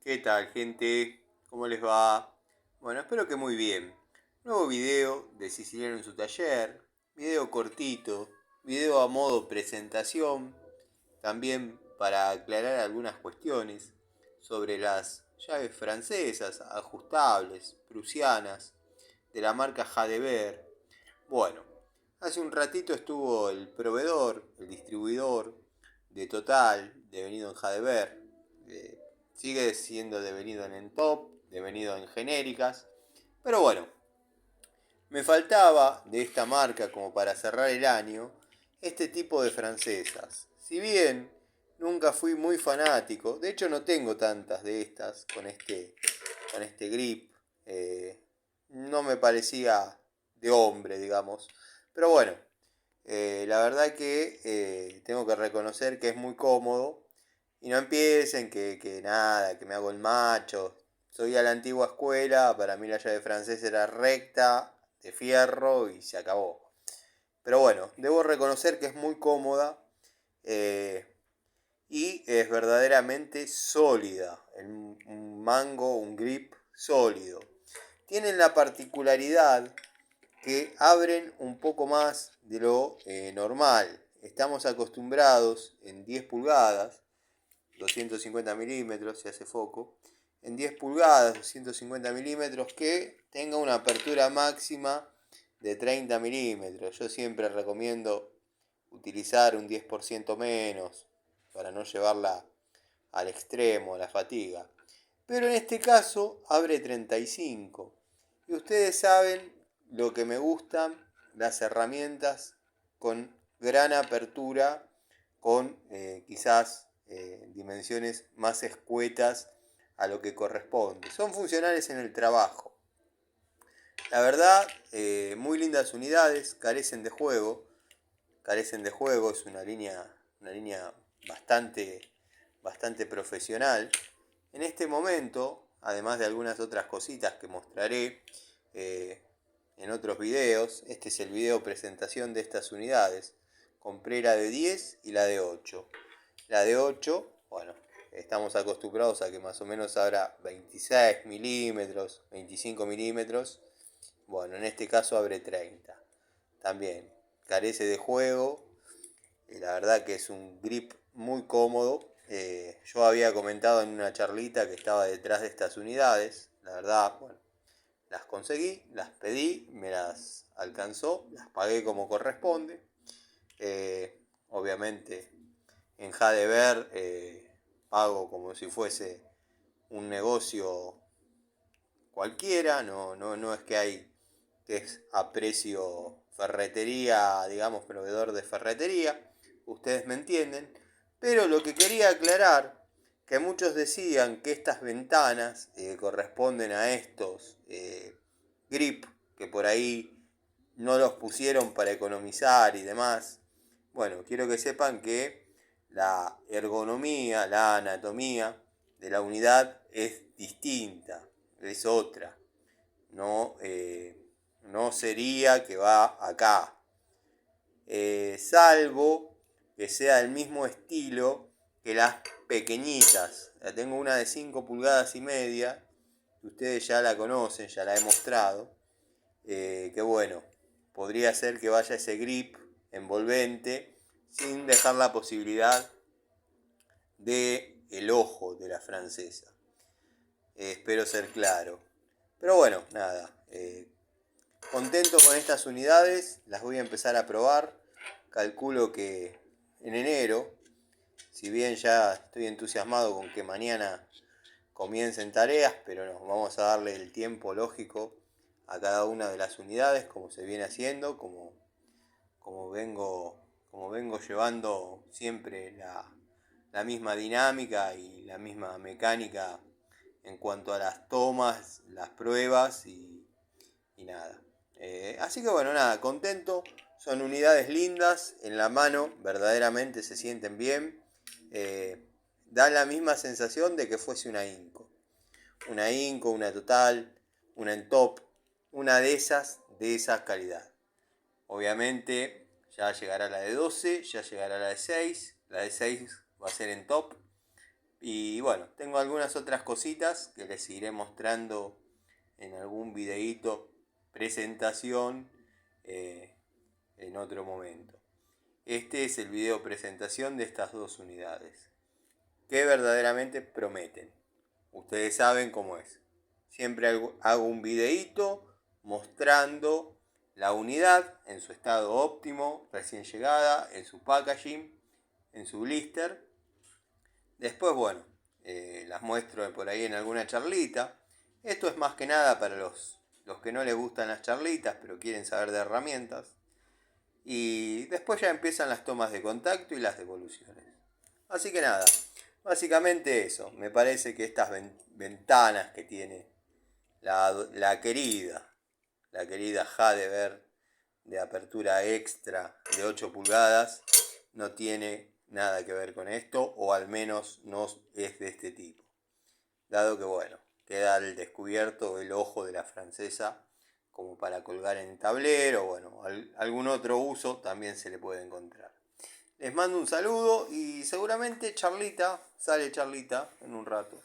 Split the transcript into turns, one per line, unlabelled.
¿Qué tal, gente? ¿Cómo les va? Bueno, espero que muy bien. Nuevo video de Siciliano en su taller, video cortito, video a modo presentación, también para aclarar algunas cuestiones sobre las llaves francesas, ajustables, prusianas, de la marca Jadever. Bueno, hace un ratito estuvo el proveedor, el distribuidor de Total, devenido en Jadever. Sigue siendo devenido en Entop, devenido en genéricas. Pero bueno, me faltaba de esta marca como para cerrar el año este tipo de francesas. Si bien nunca fui muy fanático, de hecho no tengo tantas de estas con este grip. No me parecía de hombre, digamos. Pero bueno, la verdad que tengo que reconocer que es muy cómodo. Y no empiecen que nada, que me hago el macho. Soy a la antigua escuela, para mí la llave francesa era recta, de fierro y se acabó. Pero bueno, debo reconocer que es muy cómoda eh, y es verdaderamente sólida. Un mango, un grip sólido. Tienen la particularidad que abren un poco más de lo normal. Estamos acostumbrados en 10 pulgadas, 250 milímetros, si hace foco, en 10 pulgadas, 250 milímetros, que tenga una apertura máxima de 30 milímetros. Yo siempre recomiendo utilizar un 10% menos para no llevarla al extremo, a la fatiga. Pero en este caso abre 35. Y ustedes saben lo que me gustan, las herramientas con gran apertura, con quizás dimensiones más escuetas a lo que corresponde. Son funcionales en el trabajo. La verdad, muy lindas unidades, carecen de juego, es una línea bastante profesional. En este momento, además de algunas otras cositas que mostraré en otros videos, este es el video presentación de estas unidades. Compré la de 10 y la de 8. La de 8, bueno, estamos acostumbrados a que más o menos abra 26 milímetros, 25 milímetros. Bueno, en este caso abre 30. También carece de juego. La verdad que es un grip muy cómodo. Yo había comentado en una charlita que estaba detrás de estas unidades. La verdad, bueno, las conseguí, las pedí, me las alcanzó, las pagué como corresponde. Obviamente en Jadever pago como si fuese un negocio cualquiera, no es que hay que es a precio ferretería, digamos, proveedor de ferretería, ustedes me entienden, pero lo que quería aclarar, que muchos decían que estas ventanas corresponden a estos grip, que por ahí no los pusieron para economizar y demás. Bueno, quiero que sepan que la ergonomía, la anatomía de la unidad es distinta, es otra. No, no sería que va acá. Salvo que sea el mismo estilo que las pequeñitas. La tengo una de 5 pulgadas y media, que ustedes ya la conocen, ya la he mostrado. Que bueno, podría ser que vaya ese grip envolvente sin dejar la posibilidad de el ojo de la francesa. Espero ser claro. Pero bueno, nada. Contento con estas unidades, las voy a empezar a probar. Calculo que en enero, si bien ya estoy entusiasmado con que mañana comiencen tareas, pero no, vamos a darle el tiempo lógico a cada una de las unidades, como se viene haciendo, como vengo llevando siempre la misma dinámica y la misma mecánica en cuanto a las tomas, las pruebas y nada. Así que bueno, nada, contento. Son unidades lindas, en la mano verdaderamente se sienten bien. Dan la misma sensación de que fuese una Inco. Una Inco, una Total, una Entop, una de esa calidad. Obviamente ya llegará la de 12, ya llegará la de 6. La de 6 va a ser en top. Y bueno, tengo algunas otras cositas que les iré mostrando en algún videíto, presentación, en otro momento. Este es el video presentación de estas dos unidades, que verdaderamente prometen. Ustedes saben cómo es. Siempre hago un videíto mostrando la unidad en su estado óptimo, recién llegada, en su packaging, en su blister. Después, bueno, las muestro por ahí en alguna charlita. Esto es más que nada para los que no les gustan las charlitas, pero quieren saber de herramientas. Y después ya empiezan las tomas de contacto y las devoluciones. Así que nada, básicamente eso. Me parece que estas ventanas que tiene la querida Hadever de apertura extra de 8 pulgadas no tiene nada que ver con esto, o al menos no es de este tipo. Dado que bueno, queda al descubierto el ojo de la francesa como para colgar en el tablero, bueno, algún otro uso también se le puede encontrar. Les mando un saludo y seguramente sale charlita en un rato.